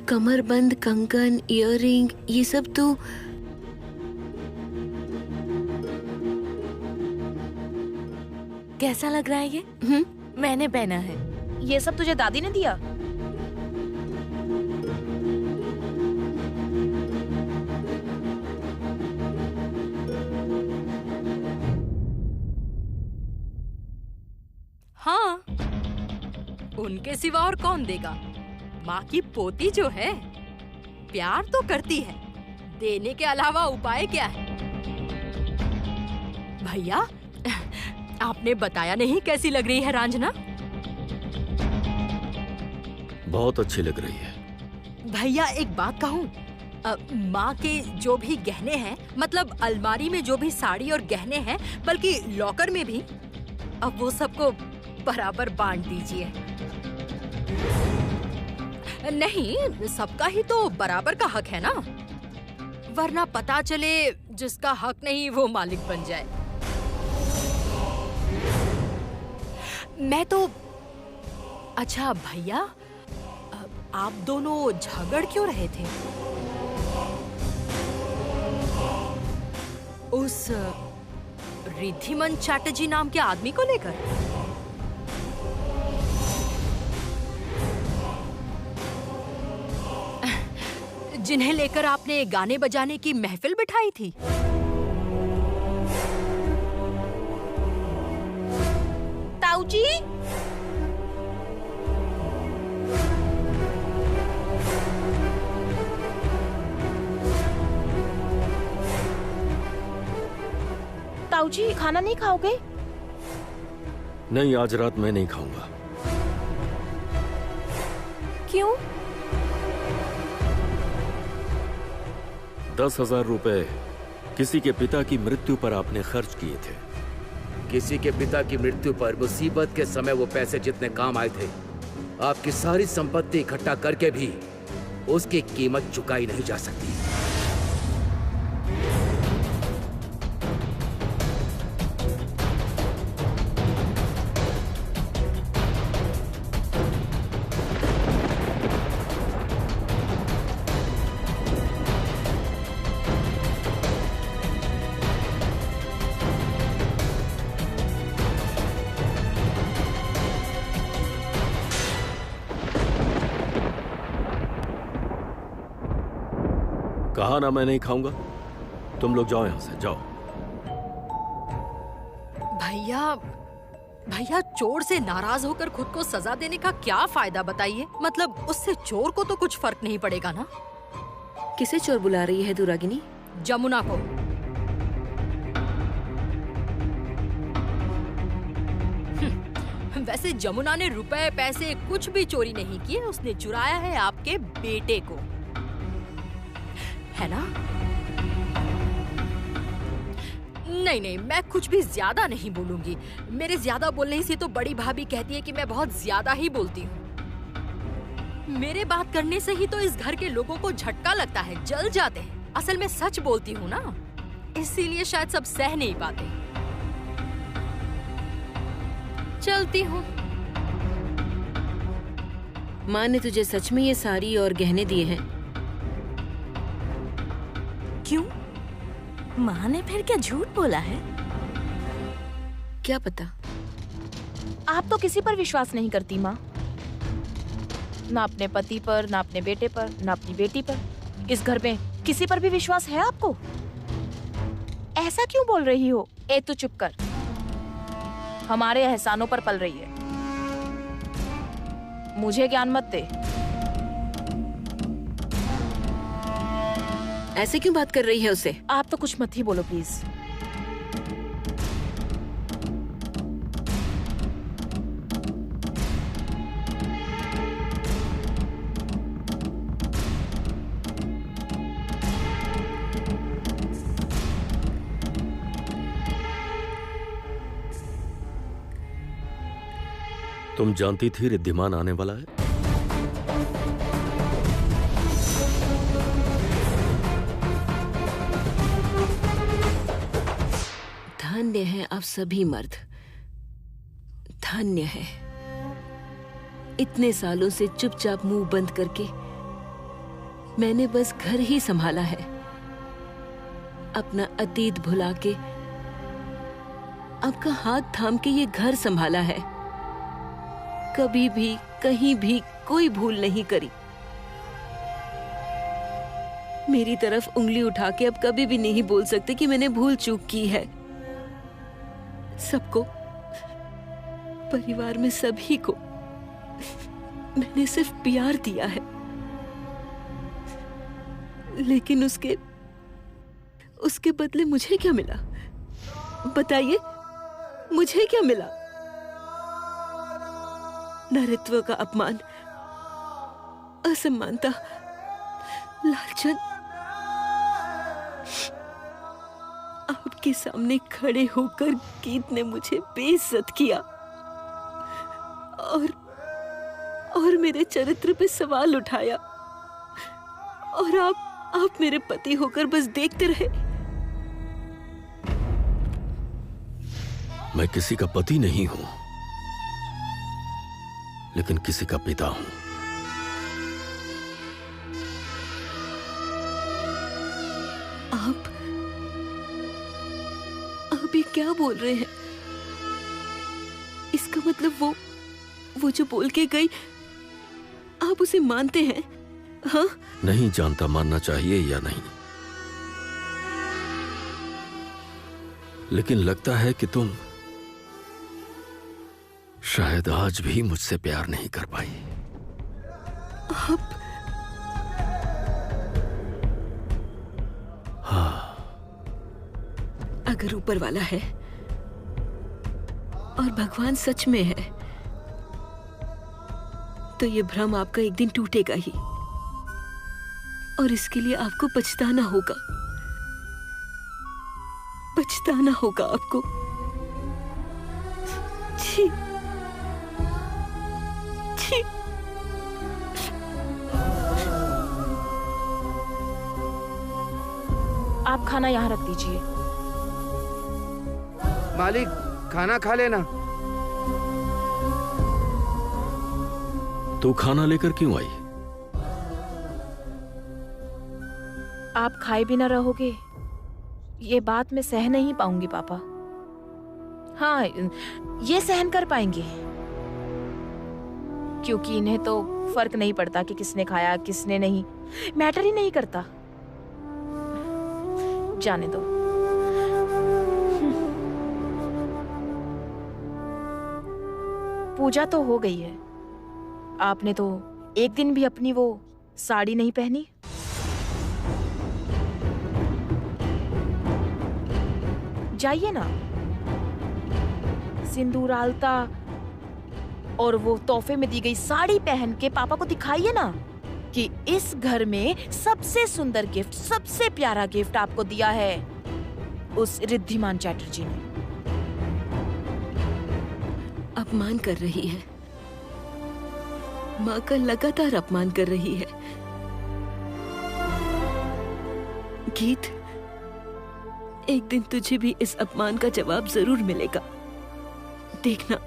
कमरबंद, कंगन, इयररिंग, ये सब तो कैसा लग रहा है ये? मैंने पहना है। ये सब तुझे दादी ने दिया? हाँ, उनके सिवा और कौन देगा? माँ की पोती जो है प्यार तो करती है, देने के अलावा उपाय क्या है? भैया, आपने बताया नहीं कैसी लग रही है रांझना? बहुत अच्छी लग रही है। भैया एक बात कहूँ, माँ के जो भी गहने हैं, मतलब अलमारी में जो भी साड़ी और गहने हैं, बल्कि लॉकर में भी, अब वो सबको बराबर बांट दीजिए। नहीं, सबका ही तो बराबर का हक है ना, वरना पता चले जिसका हक नहीं वो मालिक बन जाए। मैं तो अच्छा भैया, आप दोनों झगड़ क्यों रहे थे? उस रिद्धिमान चैटर्जी नाम के आदमी को लेकर? जिन्हें लेकर आपने गाने बजाने की महफिल बिठाई थी? ताऊजी, ताऊजी खाना नहीं खाओगे? नहीं, आज रात मैं नहीं खाऊंगा। क्यों? 10,000 रुपए किसी के पिता की मृत्यु पर आपने खर्च किए थे। किसी के पिता की मृत्यु पर मुसीबत के समय वो पैसे जितने काम आए थे, आपकी सारी संपत्ति इकट्ठा करके भी उसकी कीमत चुकाई नहीं जा सकती। कहा ना मैं नहीं खाऊंगा। तुम लोग जाओ यहां से, जाओ। भैया चोर से नाराज होकर खुद को सजा देने का क्या फायदा बताइए? मतलब उससे चोर को तो कुछ फर्क नहीं पड़ेगा ना। किसे चोर बुला रही है तू रागिनी? जमुना को। वैसे जमुना ने रुपए पैसे कुछ भी चोरी नहीं किए, उसने चुराया है आपके बेटे को, है ना? नहीं, मैं कुछ भी ज्यादा नहीं बोलूंगी। मेरे ज्यादा बोलने से तो बड़ी भाभी कहती है कि मैं बहुत ज्यादा ही बोलती हूँ। मेरे बात करने से ही तो इस घर के लोगों को झटका लगता है, जल जाते हैं। असल में सच बोलती हूँ ना, इसीलिए शायद सब सह नहीं पाते। चलती हूँ। माँ ने तुझे सच में ये साड़ी और गहने दिए हैं? क्यों? माँ ने फिर क्या झूठ बोला है? क्या पता। आप तो किसी पर विश्वास नहीं करती माँ, ना अपने पति पर, ना अपने बेटे पर, ना अपनी बेटी पर। इस घर में किसी पर भी विश्वास है आपको? ऐसा क्यों बोल रही हो? ए तू चुप कर, हमारे एहसानों पर पल रही है। मुझे ज्ञान मत दे। ऐसे क्यों बात कर रही है उसे? आप तो कुछ मत ही बोलो प्लीज। तुम जानती थी रिद्धिमान आने वाला है? धन्य है अब सभी मर्द, धन्य है। इतने सालों से चुपचाप मुंह बंद करके मैंने बस घर ही संभाला है, अपना अतीत भुला के आपका हाथ थाम के ये घर संभाला है। कभी भी कहीं भी कोई भूल नहीं करी। मेरी तरफ उंगली उठा के अब कभी भी नहीं बोल सकते कि मैंने भूल चूक की है। सबको, परिवार में सभी को मैंने सिर्फ प्यार दिया है, लेकिन उसके बदले मुझे क्या मिला? बताइए, मुझे क्या मिला? नारीत्व का अपमान, असमानता, लालचन। आपके सामने खड़े होकर गीत ने मुझे बेइज्जत किया और मेरे चरित्र पे सवाल उठाया, और आप मेरे पति होकर बस देखते रहे। मैं किसी का पति नहीं हूं, लेकिन किसी का पिता हूं। आप ये क्या बोल रहे हैं? इसका मतलब वो जो बोल के गई, आप उसे मानते हैं? हाँ? नहीं जानता मानना चाहिए या नहीं, लेकिन लगता है कि तुम शायद आज भी मुझसे प्यार नहीं कर पाई। आप अगर ऊपर वाला है और भगवान सच में है, तो ये भ्रम आपका एक दिन टूटेगा ही, और इसके लिए आपको पछताना होगा। पछताना होगा आपको। छी, छी। आप खाना यहाँ रख दीजिए। मालिक, खाना खा लेना। तू खाना लेकर क्यों आई? आप खाए बिना रहोगे, ये बात मैं सह नहीं पाऊंगी पापा। हाँ, ये सहन कर पाएंगे, क्योंकि इन्हें तो फर्क नहीं पड़ता कि किसने खाया किसने नहीं, मैटर ही नहीं करता। जाने दो। पूजा तो हो गई है, आपने तो एक दिन भी अपनी वो साड़ी नहीं पहनी। जाइए ना, सिंदूर आलता और वो तोहफे में दी गई साड़ी पहन के पापा को दिखाइए ना कि इस घर में सबसे सुंदर गिफ्ट, सबसे प्यारा गिफ्ट आपको दिया है उस रिद्धिमान चैटर्जी ने। अपमान कर रही है, माँ का लगातार अपमान कर रही है। गीत, एक दिन तुझे भी इस अपमान का जवाब जरूर मिलेगा। देखना,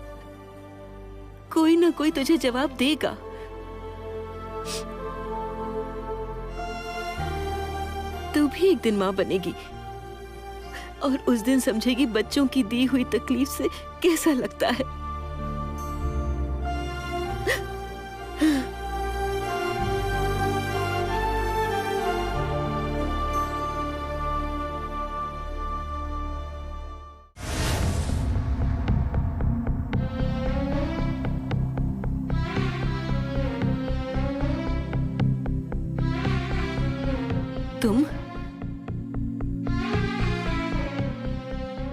कोई ना कोई तुझे जवाब देगा। तू भी एक दिन माँ बनेगी और उस दिन समझेगी बच्चों की दी हुई तकलीफ से कैसा लगता है। तुम?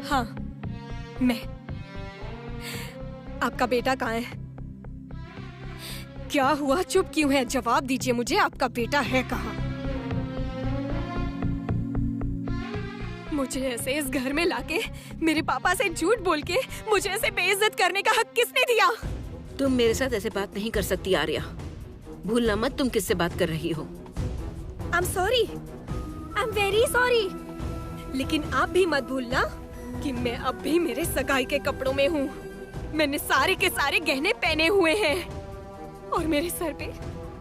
हाँ, मैं। आपका बेटा कहाँ है? क्या हुआ, चुप क्यों है? जवाब दीजिए मुझे, आपका बेटा है कहाँ? मुझे ऐसे इस घर में लाके मेरे पापा से झूठ बोल के मुझे ऐसे बेइज्जत करने का हक किसने दिया? तुम मेरे साथ ऐसे बात नहीं कर सकती आर्या। भूलना मत तुम किससे बात कर रही हो। I'm sorry, I'm very sorry। लेकिन आप भी मत भूलना कि मैं अब भी मेरे सगाई के कपड़ों में हूँ। मैंने सारे के सारे गहने पहने हुए हैं और मेरे सर पे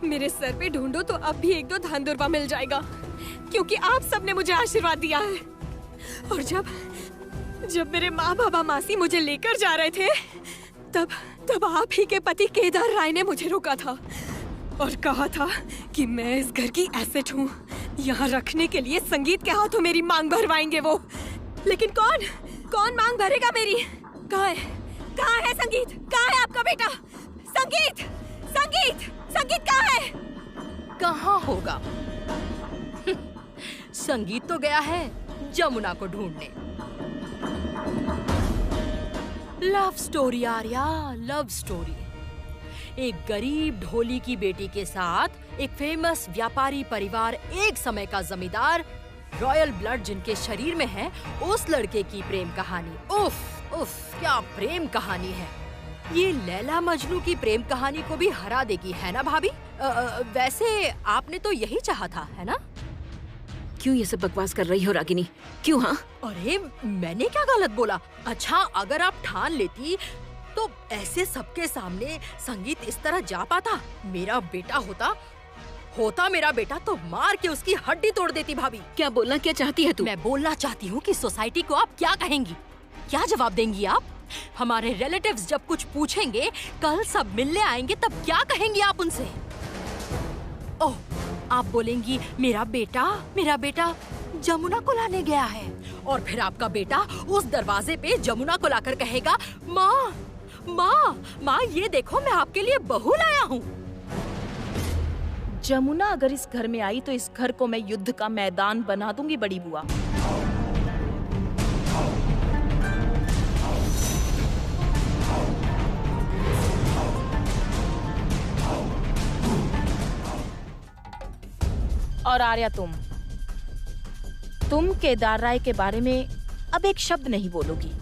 मेरे सर पे ढूंढो तो अब भी 1-2 धानदुर्बा मिल जाएगा, क्योंकि आप सबने मुझे आशीर्वाद दिया है। और जब मेरे माँ बाबा मासी मुझे लेकर जा रहे थे, तब आप ही के पति केदार राय ने मुझे रोका था और कहा था कि मैं इस घर की एसेट हूँ, यहाँ रखने के लिए संगीत के हाथों मेरी मांग भरवाएंगे वो। लेकिन कौन मांग भरेगा मेरी? कहाँ है संगीत? कहाँ है आपका बेटा? संगीत कहाँ है? कहाँ होगा? संगीत तो गया है जमुना को ढूंढने। Love story Arya, love story. एक गरीब ढोली की बेटी के साथ एक फेमस व्यापारी परिवार, एक समय का जमींदार, रॉयल ब्लड जिनके शरीर में है, उस लड़के की प्रेम कहानी। उफ उफ, क्या प्रेम कहानी है ये। लैला मजनू की प्रेम कहानी को भी हरा देगी, है ना भाभी? वैसे आपने तो यही चाहा था, है ना? क्यों ये सब बकवास कर रही हो रागिनी? क्यों? हाँ, अरे मैंने क्या गलत बोला? अच्छा, अगर आप ठान लेती तो ऐसे सबके सामने संगीत इस तरह जा पाता? मेरा बेटा होता मेरा बेटा तो मार के उसकी हड्डी तोड़ देती भाभी। क्या बोलना क्या चाहती है तू? मैं बोलना चाहती हूँ कि सोसाइटी को आप क्या कहेंगी, क्या जवाब देंगी आप? हमारे रिलेटिव्स जब कुछ पूछेंगे, कल सब मिलने आएंगे, तब क्या कहेंगी आप उनसे? ओह, आप बोलेंगी मेरा बेटा जमुना को लाने गया है, और फिर आपका बेटा उस दरवाजे पे जमुना को लाकर कहेगा, माँ ये देखो मैं आपके लिए बहू लाया हूँ। जमुना अगर इस घर में आई तो इस घर को मैं युद्ध का मैदान बना दूंगी बड़ी बुआ। और आर्या, तुम केदार राय के बारे में अब एक शब्द नहीं बोलोगी।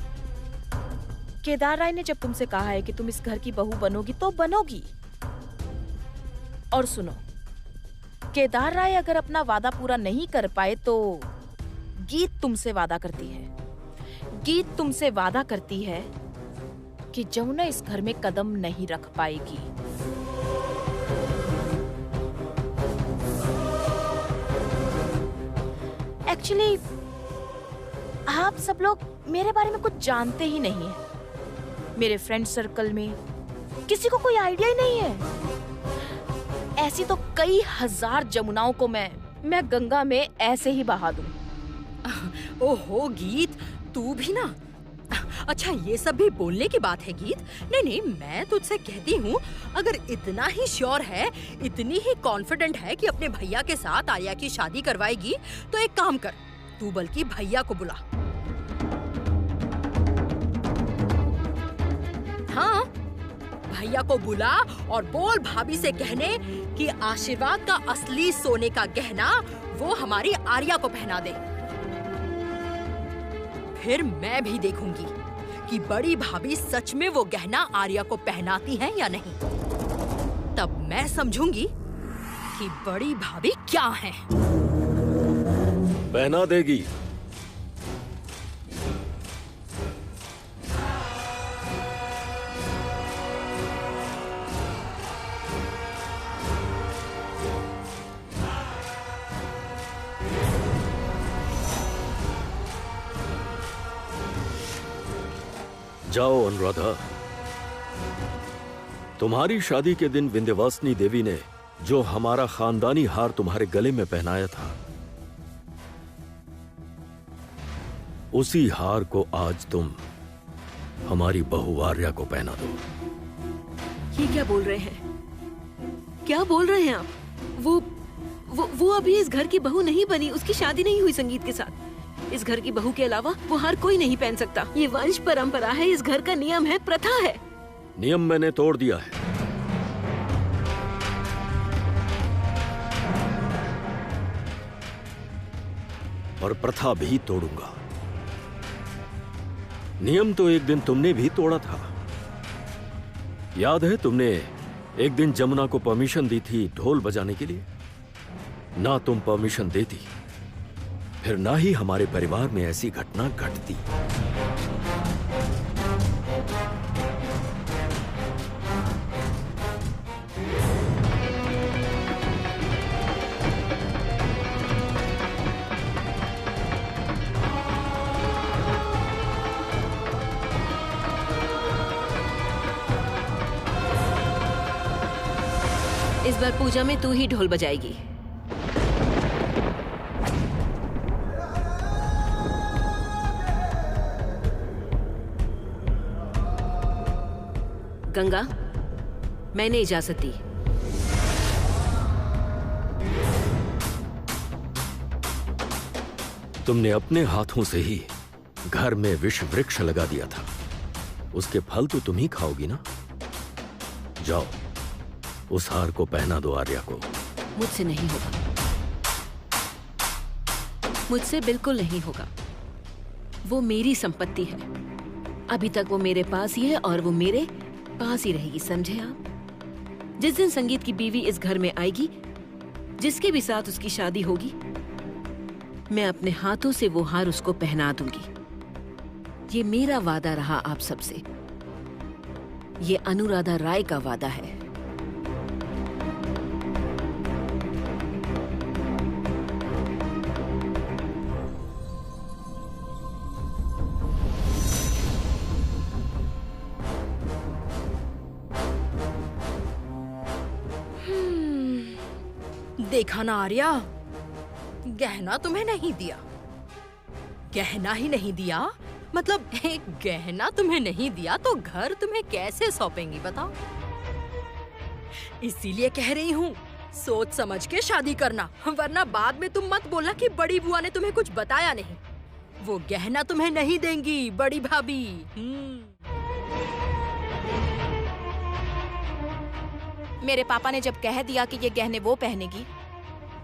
केदार राय ने जब तुमसे कहा है कि तुम इस घर की बहू बनोगी तो बनोगी। और सुनो, केदार राय अगर अपना वादा पूरा नहीं कर पाए तो गीत तुमसे वादा करती है कि जमुना इस घर में कदम नहीं रख पाएगी। एक्चुअली आप सब लोग मेरे बारे में कुछ जानते ही नहीं है। मेरे फ्रेंड सर्कल में किसी को कोई आइडिया ही नहीं है। ऐसी तो कई हजार जमुनाओं को मैं गंगा में ऐसे ही बहा दूं। ओहो गीत, तू भी ना। अच्छा, ये सब भी बोलने की बात है गीत? नहीं, मैं तुझसे कहती हूँ, अगर इतना ही श्योर है, इतनी ही कॉन्फिडेंट है कि अपने भैया के साथ आर्या की शादी करवाएगी, तो एक काम कर, तू बल्कि भैया को बुला। हाँ, भैया को बुला और बोल भाभी से कहने कि आशीर्वाद का असली सोने का गहना वो हमारी आर्या को पहना दे। फिर मैं भी देखूंगी कि बड़ी भाभी सच में वो गहना आर्या को पहनाती हैं या नहीं। तब मैं समझूंगी कि बड़ी भाभी क्या है। पहना देगी। जाओ अनुराधा, तुम्हारी शादी के दिन विंध्यवासिनी देवी ने जो हमारा खानदानी हार तुम्हारे गले में पहनाया था, उसी हार को आज तुम हमारी बहू आर्या को पहना दो। ये क्या बोल रहे हैं? क्या बोल रहे हैं आप? वो अभी इस घर की बहू नहीं बनी, उसकी शादी नहीं हुई संगीत के साथ। इस घर की बहू के अलावा वो हार कोई नहीं पहन सकता। ये वंश परंपरा है, इस घर का नियम है, प्रथा है। नियम मैंने तोड़ दिया है। और प्रथा भी तोड़ूंगा। नियम तो एक दिन तुमने भी तोड़ा था। याद है, तुमने एक दिन जमुना को परमिशन दी थी ढोल बजाने के लिए। ना तुम परमिशन देती, फिर ना ही हमारे परिवार में ऐसी घटना घटती। इस बार पूजा में तू ही ढोल बजाएगी। गंगा, मैंने इजाजत दी। तुमने अपने हाथों से ही घर में विष वृक्ष लगा दिया था, उसके फल तो तुम ही खाओगी ना। जाओ, उस हार को पहना दो आर्या को। मुझसे नहीं होगा, मुझसे बिल्कुल नहीं होगा। वो मेरी संपत्ति है, अभी तक वो मेरे पास ही है और वो मेरे पास ही रहेगी, समझे आप? जिस दिन संगीत की बीवी इस घर में आएगी, जिसके भी साथ उसकी शादी होगी, मैं अपने हाथों से वो हार उसको पहना दूंगी। ये मेरा वादा रहा आप सबसे, ये अनुराधा राय का वादा है। देखा ना आर्या, गहना तुम्हें नहीं दिया। गहना ही नहीं दिया मतलब एक गहना तुम्हें नहीं दिया तो घर तुम्हें कैसे सौंपेंगी बताओ? इसीलिए कह रही हूँ, सोच समझ के शादी करना, वरना बाद में तुम मत बोलना कि बड़ी बुआ ने तुम्हें कुछ बताया नहीं। वो गहना तुम्हें नहीं देंगी बड़ी भाभी। मेरे पापा ने जब कह दिया कि ये गहने वो पहनेगी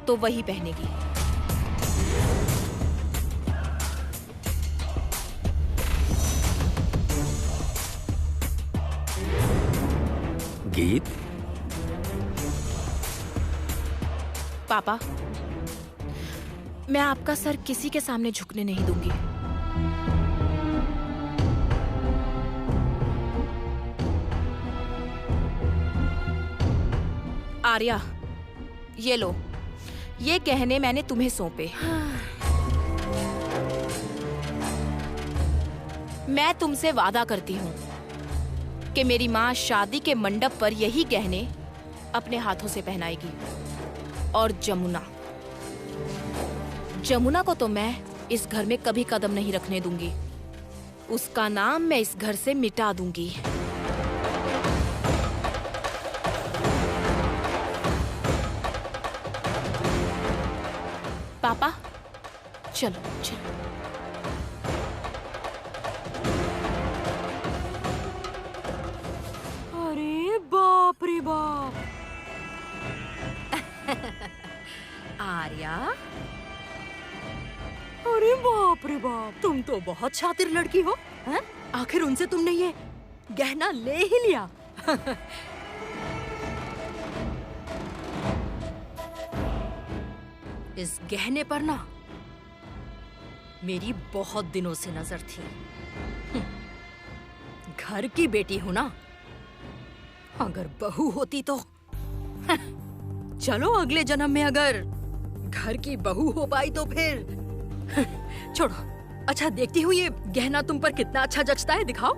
तो वही पहनेगी। गीत, पापा, मैं आपका सर किसी के सामने झुकने नहीं दूंगी। आर्या, ये लो, ये गहने मैंने तुम्हें सौंपे। मैं तुमसे वादा करती हूँ कि मेरी माँ शादी के मंडप पर यही गहने अपने हाथों से पहनाएगी। और जमुना को तो मैं इस घर में कभी कदम नहीं रखने दूंगी। उसका नाम मैं इस घर से मिटा दूंगी। पापा, चलो चलो। अरे बाप रे बाप। आर्या, अरे बाप रे बाप, तुम तो बहुत शातिर लड़की हो, हैं? आखिर उनसे तुमने ये गहना ले ही लिया। इस गहने पर ना मेरी बहुत दिनों से नजर थी। घर की बेटी हूं ना, अगर बहू होती तो चलो अगले जन्म में अगर घर की बहू हो पाई तो फिर छोड़ो। अच्छा, देखती हूँ ये गहना तुम पर कितना अच्छा जचता है, दिखाओ।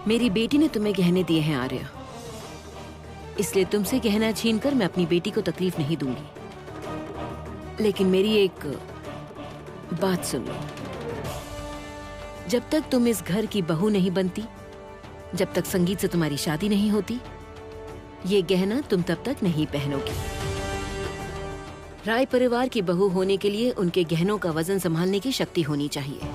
मेरी बेटी ने तुम्हें गहने दिए हैं आर्या, इसलिए तुमसे गहना छीनकर मैं अपनी बेटी को तकलीफ नहीं दूंगी। लेकिन मेरी एक बात सुन लो, जब तक तुम इस घर की बहू नहीं बनती, जब तक संगीत से तुम्हारी शादी नहीं होती, ये गहना तुम तब तक नहीं पहनोगी। राय परिवार की बहू होने के लिए उनके गहनों का वजन संभालने की शक्ति होनी चाहिए।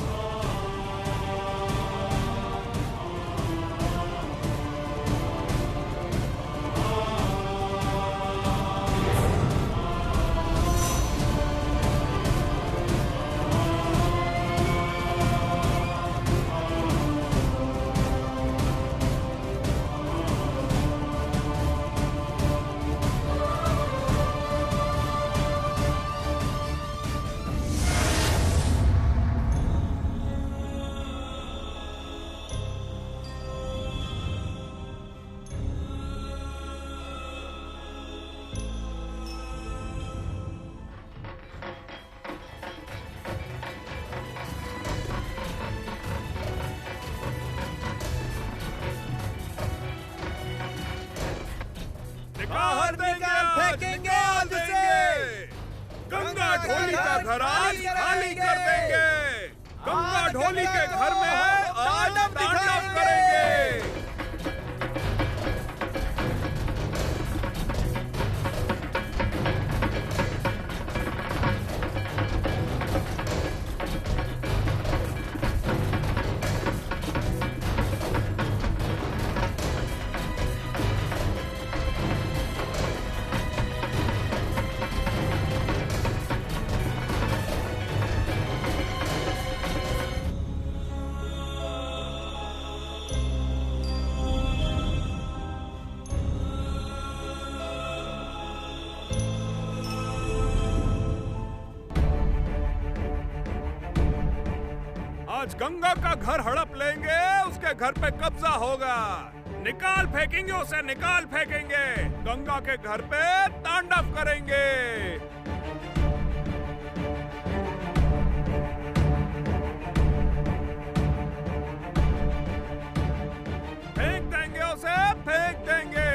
कर देंगे, फेंकेंगे आज उसे। गंगा ढोली का घर आज खाली कर देंगे। गंगा ढोली के घर में आज तांडव करेंगे। आज गंगा का घर हड़प लेंगे, उसके घर पे कब्जा होगा। निकाल फेंकेंगे उसे, निकाल फेंकेंगे। गंगा के घर पे तांडव करेंगे। फेंक देंगे उसे, फेंक देंगे।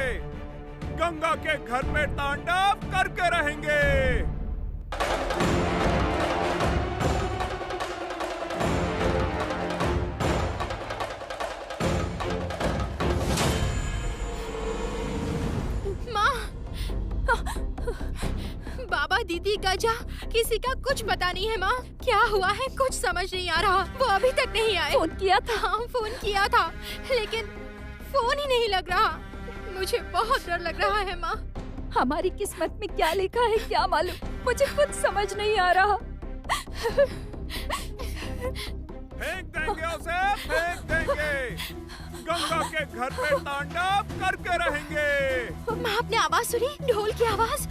गंगा के घर पे तांडव करके रहेंगे। बाबा, दीदी, गजा, किसी का कुछ पता नहीं है माँ। क्या हुआ है कुछ समझ नहीं आ रहा। वो अभी तक नहीं आए। फोन किया था? हाँ, फोन किया था, लेकिन फोन ही नहीं लग रहा। मुझे बहुत डर लग रहा है माँ। हमारी किस्मत में क्या लिखा है क्या मालूम, मुझे कुछ समझ नहीं आ रहा। फेंक देंगे उसे, फेंक देंगे। गंगा के घर पे तांडव करके रहेंगे। माँ, आपने आवाज सुनी? ढोल की आवाज।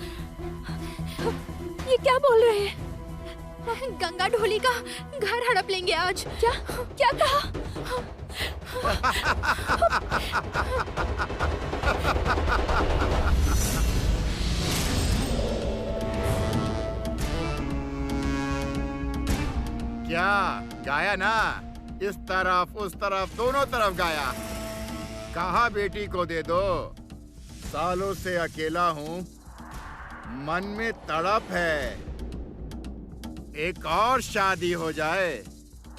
ये क्या बोल रहे हैं? गंगा ढोली का घर हड़प लेंगे आज। क्या क्या कहा? क्या गाया ना? इस तरफ उस तरफ दोनों तरफ गाया। कहा बेटी को दे दो। सालों से अकेला हूँ, मन में तड़प है, एक और शादी हो जाए।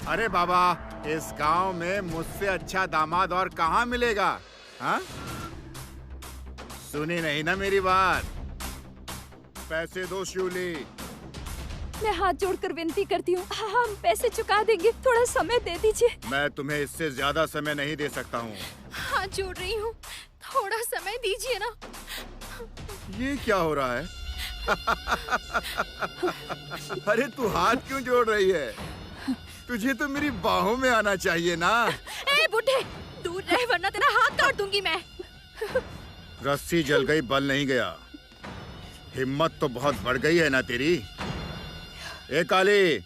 अरे बाबा, इस गांव में मुझसे अच्छा दामाद और कहाँ मिलेगा? हाँ, सुनी नहीं ना मेरी बात? पैसे दो शिवली। मैं हाथ जोड़कर विनती करती हूँ, हम पैसे चुका देंगे, थोड़ा समय दे दीजिए। मैं तुम्हें इससे ज्यादा समय नहीं दे सकता हूँ। हाथ जोड़ रही हूँ, थोड़ा समय दीजिए ना। ये क्या हो रहा है? अरे तू हाथ क्यों जोड़ रही है? तुझे तो मेरी बाहों में आना चाहिए ना। ए बुढ़े, दूर रह वरना तेरा हाथ काट दूंगी मैं। रस्सी जल गई, बल नहीं गया। हिम्मत तो बहुत बढ़ गई है ना तेरी। ए काली,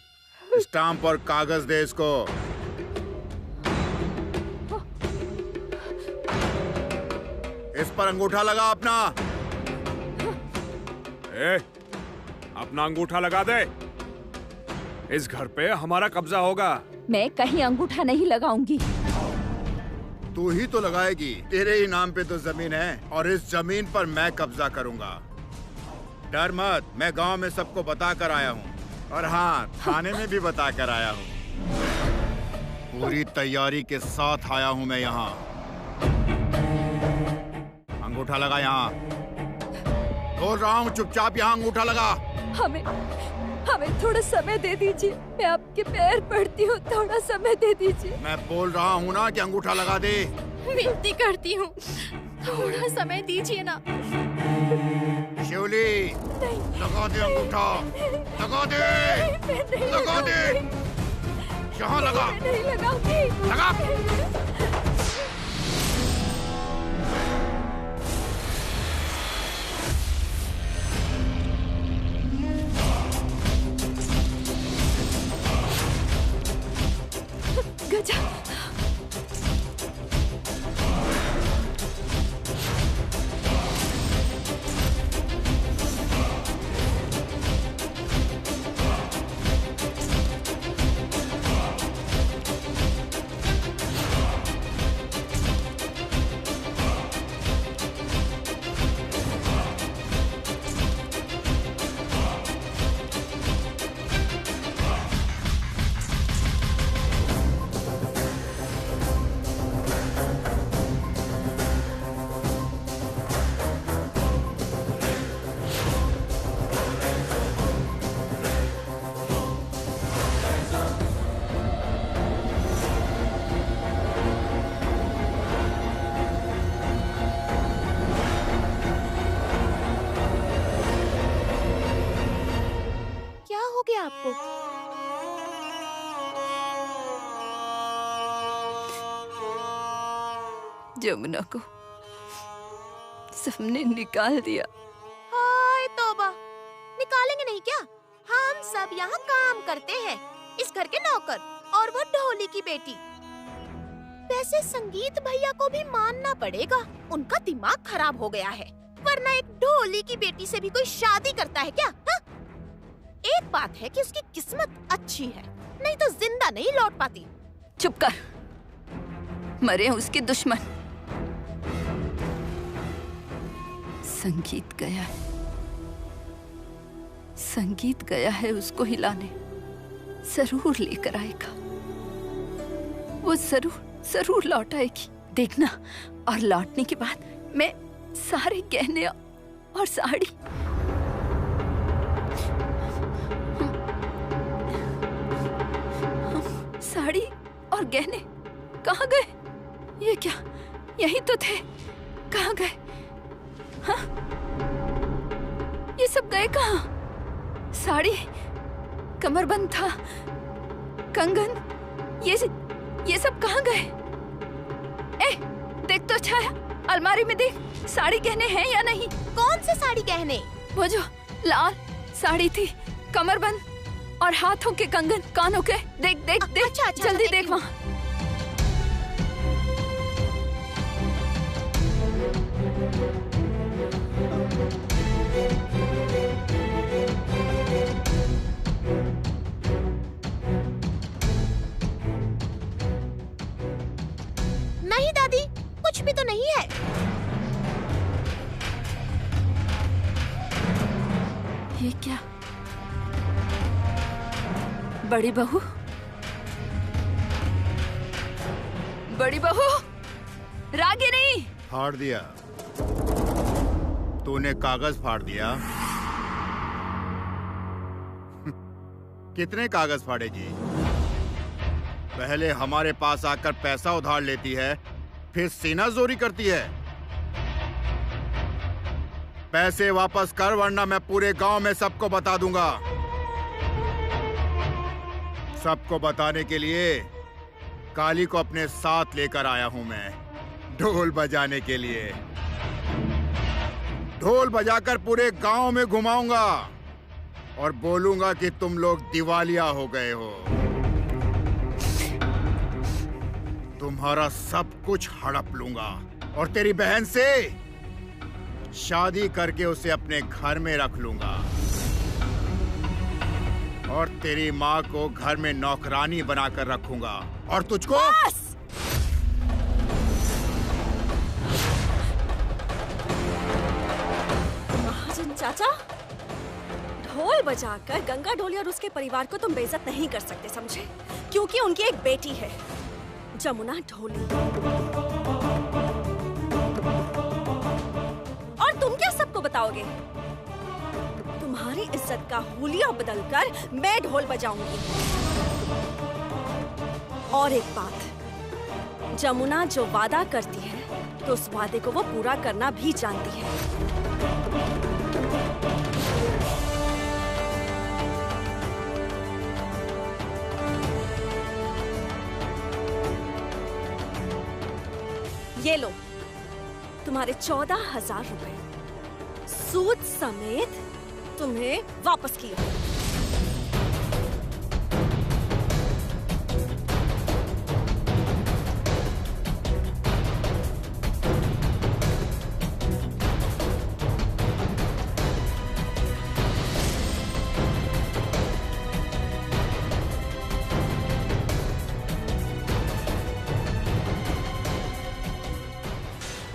स्टाम्प और कागज दे इसको। इस पर अंगूठा लगा अपना। अपना अंगूठा लगा दे। इस घर पे हमारा कब्जा होगा। मैं कहीं अंगूठा नहीं लगाऊंगी। तू ही तो लगाएगी। तेरे ही नाम पे तो जमीन है और इस जमीन पर मैं कब्जा करूंगा। डर मत, मैं गांव में सबको बता कर आया हूँ। और हाँ, थाने में भी बता कर आया हूँ। पूरी तैयारी के साथ आया हूँ मैं यहाँ। अंगूठा लगा यहाँ। बोल रहा हूँ, चुपचाप यहाँ अंगूठा लगा। हमें थोड़ा समय दे दीजिए, मैं आपके पैर पड़ती हूँ, थोड़ा समय दे दीजिए। मैं बोल रहा हूँ ना कि अंगूठा लगा दे। विनती करती हूँ, थोड़ा समय दीजिए ना। शिवली, लगा दे अंगूठा, लगा दे, लगा दे। यहाँ लगा। नहीं लगाऊंगी। लगा। गजा, हो गया आपको? जमुना को सबने निकाल दिया। हाय तौबा, निकालेंगे नहीं क्या? हम सब यहाँ काम करते हैं, इस घर के नौकर, और वो ढोली की बेटी। वैसे संगीत भैया को भी मानना पड़ेगा, उनका दिमाग खराब हो गया है, वरना एक ढोली की बेटी से भी कोई शादी करता है क्या? हा? एक बात है कि उसकी किस्मत अच्छी है, नहीं तो जिंदा नहीं लौट पाती। चुप कर, मरे उसके दुश्मन। संगीत गया है, संगीत गया है उसको हिलाने। जरूर लेकर आएगा, वो जरूर लौट आएगी, देखना। और लौटने के बाद मैं सारे गहने और साड़ी और गहने कहाँ गए? ये क्या, यही तो थे, कहाँ गए? हाँ? ये सब गए कहाँ? साड़ी, कमरबंद था, कंगन, ये सब कहाँ गए? ए, देख तो अच्छा है, अलमारी में देख, साड़ी गहने हैं या नहीं? कौन से साड़ी गहने? वो जो लाल साड़ी थी, कमरबंद और हाथों के कंगन, कानों के, देख देख देख, अच्छा, जल्दी देख वहाँ। नहीं दादी, कुछ भी तो नहीं है। ये क्या? बड़ी बहू, बड़ी बहू, रागिनी। फाड़ दिया तूने, कागज फाड़ दिया। कितने कागज फाड़ेगी? पहले हमारे पास आकर पैसा उधार लेती है, फिर सीना जोरी करती है। पैसे वापस कर, वरना मैं पूरे गांव में सबको बता दूंगा। सबको बताने के लिए काली को अपने साथ लेकर आया हूं मैं, ढोल बजाने के लिए। ढोल बजाकर पूरे गांव में घुमाऊंगा और बोलूंगा कि तुम लोग दिवालिया हो गए हो। तुम्हारा सब कुछ हड़प लूंगा और तेरी बहन से शादी करके उसे अपने घर में रख लूंगा और तेरी माँ को घर में नौकरानी बनाकर रखूंगा और तुझको महाजन चाचा, ढोल बजाकर गंगा ढोली और उसके परिवार को तुम बेइज्जत नहीं कर सकते, समझे? क्योंकि उनकी एक बेटी है, जमुना ढोली। और तुम क्या सबको बताओगे? तुम्हारी इज्जत का हुलिया बदलकर मैं ढोल बजाऊंगी। और एक बात, जमुना जो वादा करती है तो उस वादे को वो पूरा करना भी जानती है। ये लो तुम्हारे 14,000 रुपए, सूद समेत तुम्हें वापस किया।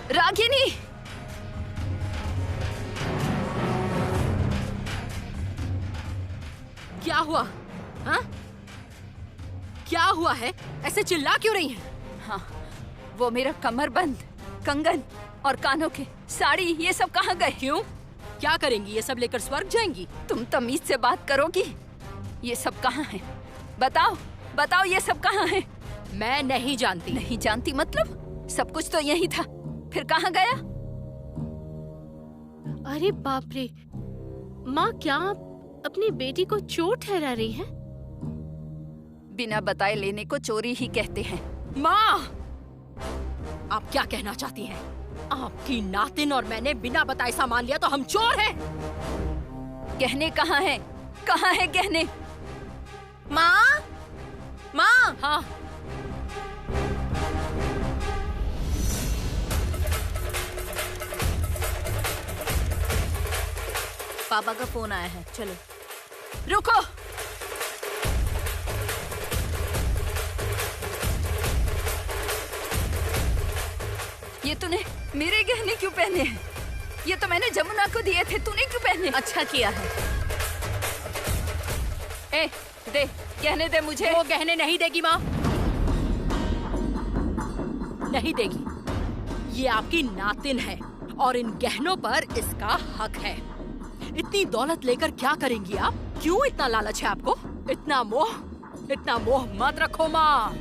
रागिनी, क्या हुआ? हाँ? क्या हुआ है? ऐसे चिल्ला क्यों रही हैं? हाँ, वो मेरा कमरबंद, कंगन और कानों के, साड़ी, ये सब कहाँ गए? क्यों? क्या करेंगी? ये सब लेकर स्वर्ग जाएंगी? तुम तमीज से बात करोगी? ये सब कहाँ है? बताओ, बताओ, ये सब कहाँ है? मैं नहीं जानती। नहीं जानती मतलब? सब कुछ तो यही था, फिर कहाँ गया? अरे बाप रे, माँ क्या अपनी बेटी को चोर ठहरा रही हैं? बिना बताए लेने को चोरी ही कहते हैं। माँ, आप क्या कहना चाहती हैं? आपकी नातिन और मैंने बिना बताए सामान लिया तो हम चोर हैं? गहने कहाँ हैं? कहाँ है गहने? माँ, माँ, हाँ, पापा का फोन आया है, चलो। रुको, ये तूने मेरे गहने क्यों पहने हैं? ये तो मैंने जमुना को दिए थे, तूने क्यों पहने? अच्छा किया है। ए, दे गहने, दे मुझे। वो गहने नहीं देगी माँ, नहीं देगी। ये आपकी नातिन है और इन गहनों पर इसका हक है। इतनी दौलत लेकर क्या करेंगी आप? क्यों इतना लालच है आपको? इतना मोह मत रखो माँ।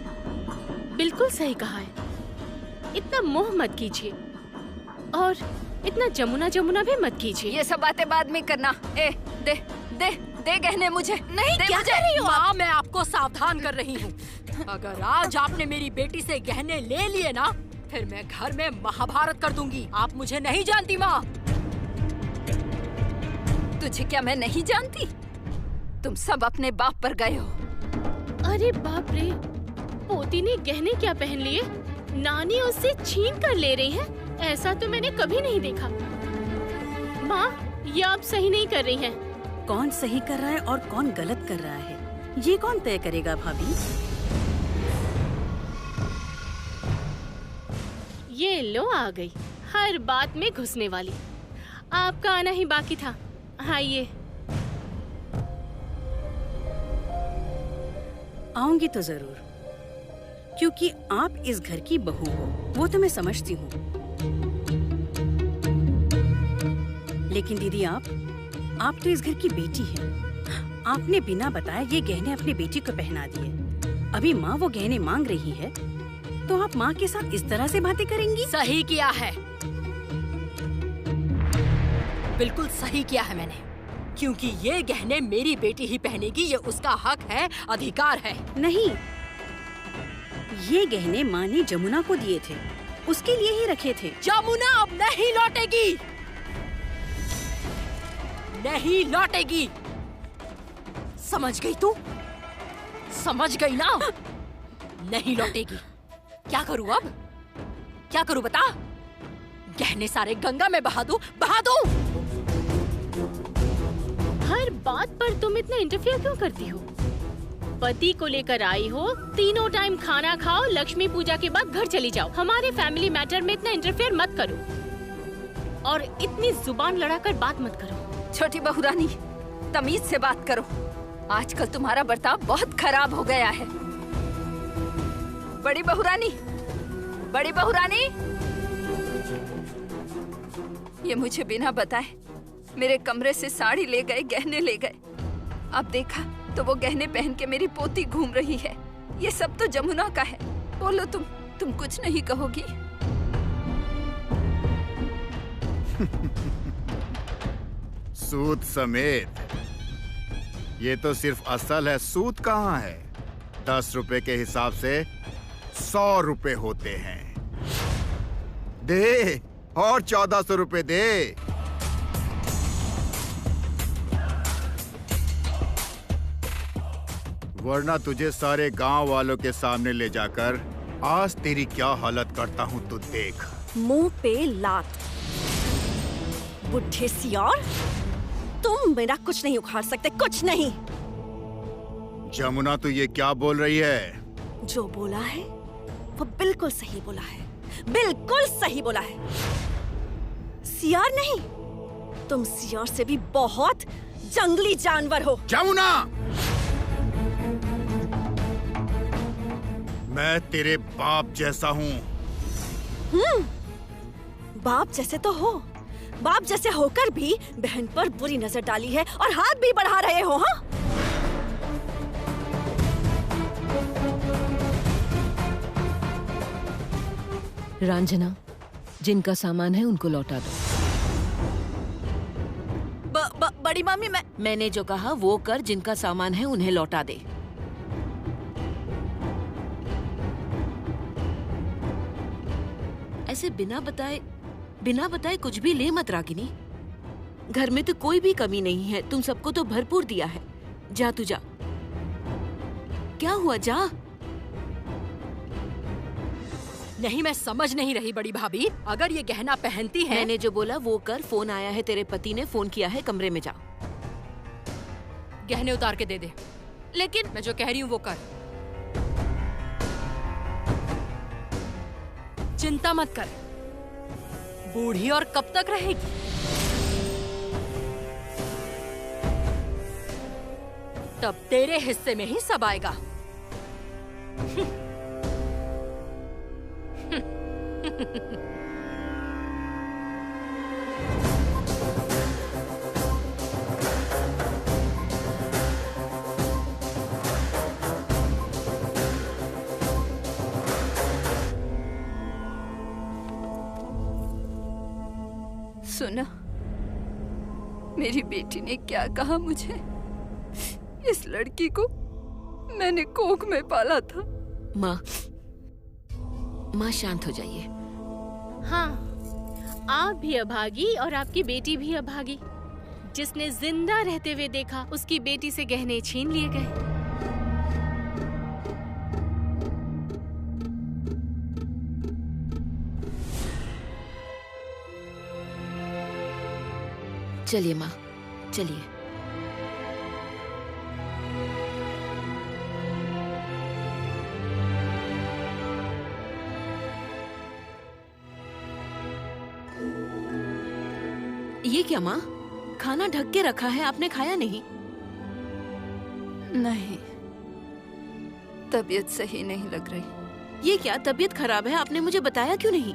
बिल्कुल सही कहा है, इतना मोह मत कीजिए और इतना जमुना भी मत कीजिए। ये सब बातें बाद में करना। ए, दे दे दे गहने मुझे। नहीं, दे क्या मुझे। कर रही हो माँ, मैं आपको सावधान कर रही हूँ। अगर आज आपने मेरी बेटी से गहने ले लिए ना, फिर मैं घर में महाभारत कर दूंगी। आप मुझे नहीं जानती माँ। तुझे क्या मैं नहीं जानती? तुम सब अपने बाप पर गए हो। अरे बाप रे, पोती ने गहने क्या पहन लिए? नानी उससे छीन कर ले रही है? ऐसा तो मैंने कभी नहीं देखा। माँ, ये आप सही नहीं कर रही हैं। कौन सही कर रहा है और कौन गलत कर रहा है, ये कौन तय करेगा भाभी? ये लो आ गई, हर बात में घुसने वाली। आपका आना ही बाकी था। आइए। आऊंगी तो जरूर, क्योंकि आप इस घर की बहू हो, वो तो मैं समझती हूँ। लेकिन दीदी, आप तो इस घर की बेटी हैं। आपने बिना बताए ये गहने अपनी बेटी को पहना दिए। अभी माँ वो गहने मांग रही है, तो आप माँ के साथ इस तरह से बातें करेंगी? सही किया है, बिल्कुल सही किया है मैंने, क्योंकि ये गहने मेरी बेटी ही पहनेगी। ये उसका हक है, अधिकार है। नहीं, ये गहने माँ ने जमुना को दिए थे, उसके लिए ही रखे थे। जमुना अब नहीं लौटेगी, नहीं लौटेगी। समझ गई तू? समझ गई ना? नहीं लौटेगी। क्या करूं अब? क्या करूं बता? गहने सारे गंगा में बहा दूं? बहा दूं? हर बात पर तुम इतना इंटरफियर क्यों करती हो? पति को लेकर आई हो, तीनों टाइम खाना खाओ, लक्ष्मी पूजा के बाद घर चली जाओ। हमारे फैमिली मैटर में इतना इंटरफेयर मत करो और इतनी जुबान लड़ाकर बात मत करो। छोटी बहू रानी, तमीज से बात करो। आजकल तुम्हारा बर्ताव बहुत खराब हो गया है। बड़ी बहू रानी, बड़ी बहू रानी, ये मुझे बिना बताए मेरे कमरे से साड़ी ले गए, गहने ले गए। अब देखा तो वो गहने पहन के मेरी पोती घूम रही है। ये सब तो जमुना का है। बोलो तुम कुछ नहीं कहोगी? सूद समेत। ये तो सिर्फ असल है, सूद कहाँ है? 10 रुपए के हिसाब से 100 रुपए होते हैं। दे और 1400 रुपए दे। वरना तुझे सारे गांव वालों के सामने ले जाकर आज तेरी क्या हालत करता हूँ तू देख। मुंह पे लात। बुढ़े सियार, तुम मेरा कुछ नहीं उखाड़ सकते, कुछ नहीं। जमुना, तू ये क्या बोल रही है? जो बोला है वो बिल्कुल सही बोला है, बिल्कुल सही बोला है। सियार नहीं, तुम सियार से भी बहुत जंगली जानवर हो। जमुना, मैं तेरे बाप जैसा हूँ। बाप जैसे तो हो, बाप जैसे होकर भी बहन पर बुरी नजर डाली है और हाथ भी बढ़ा रहे हो। हाँ, रंजना, जिनका सामान है उनको लौटा दो। बड़ी मामी मैंने जो कहा वो कर, जिनका सामान है उन्हें लौटा दे। ऐसे बिना बताए कुछ भी ले मत रागिनी। घर में तो कोई भी कमी नहीं है, तुम सबको तो भरपूर दिया है। जा तू जा। क्या हुआ, जा। नहीं, मैं समझ नहीं रही बड़ी भाभी। अगर ये गहना पहनती है। मैंने जो बोला वो कर। फोन आया है, तेरे पति ने फोन किया है, कमरे में जा। गहने उतार के दे दे। लेकिन मैं जो कह रही हूँ वो कर। चिंता मत कर, बूढ़ी और कब तक रहेगी। तब तेरे हिस्से में ही सब आएगा। सुना, मेरी बेटी ने क्या कहा मुझे। इस लड़की को मैंने कोख में पाला था। माँ शांत हो जाइए। हाँ, आप भी अभागी और आपकी बेटी भी अभागी। जिसने जिंदा रहते हुए देखा उसकी बेटी से गहने छीन लिए गए। चलिए माँ, चलिए। ये क्या माँ, खाना ढक के रखा है, आपने खाया नहीं? नहीं, तबीयत सही नहीं लग रही। ये क्या, तबीयत खराब है? आपने मुझे बताया क्यों नहीं?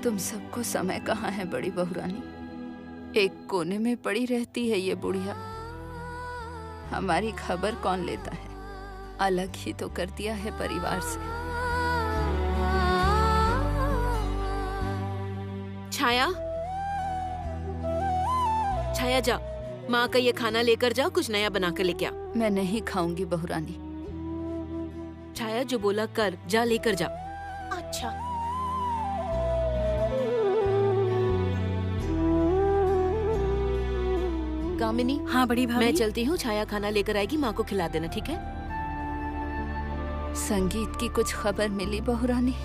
तुम सबको समय कहाँ है बड़ी बहुरानी। एक कोने में पड़ी रहती है ये बुढ़िया। हमारी खबर कौन लेता है। अलग ही तो कर दिया है परिवार से। छाया, छाया जा, माँ का ये खाना लेकर जाओ, कुछ नया बना कर लेके आ। मैं नहीं खाऊंगी बहुरानी। छाया जो बोला कर, जा लेकर जा। अच्छा। कामिनी। हाँ बड़ी भाभी। मैं चलती हूँ, छाया खाना लेकर आएगी, माँ को खिला देना, ठीक है? संगीत की कुछ खबर मिली बहुरानी?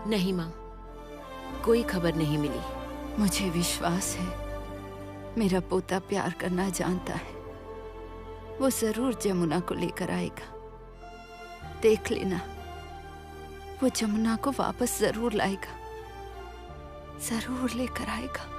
नहीं माँ, कोई खबर नहीं मिली। मुझे विश्वास है मेरा पोता प्यार करना जानता है। वो जरूर जमुना को लेकर आएगा। देख लेना, वो जमुना को वापस जरूर लाएगा, जरूर लेकर आएगा।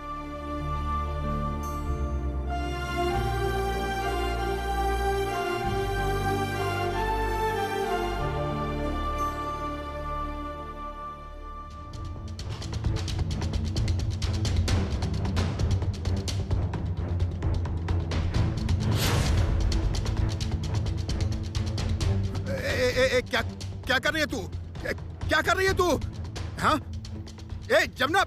क्या कर रही है तू? क्या कर रही है तू? हाँ? ए जमुना,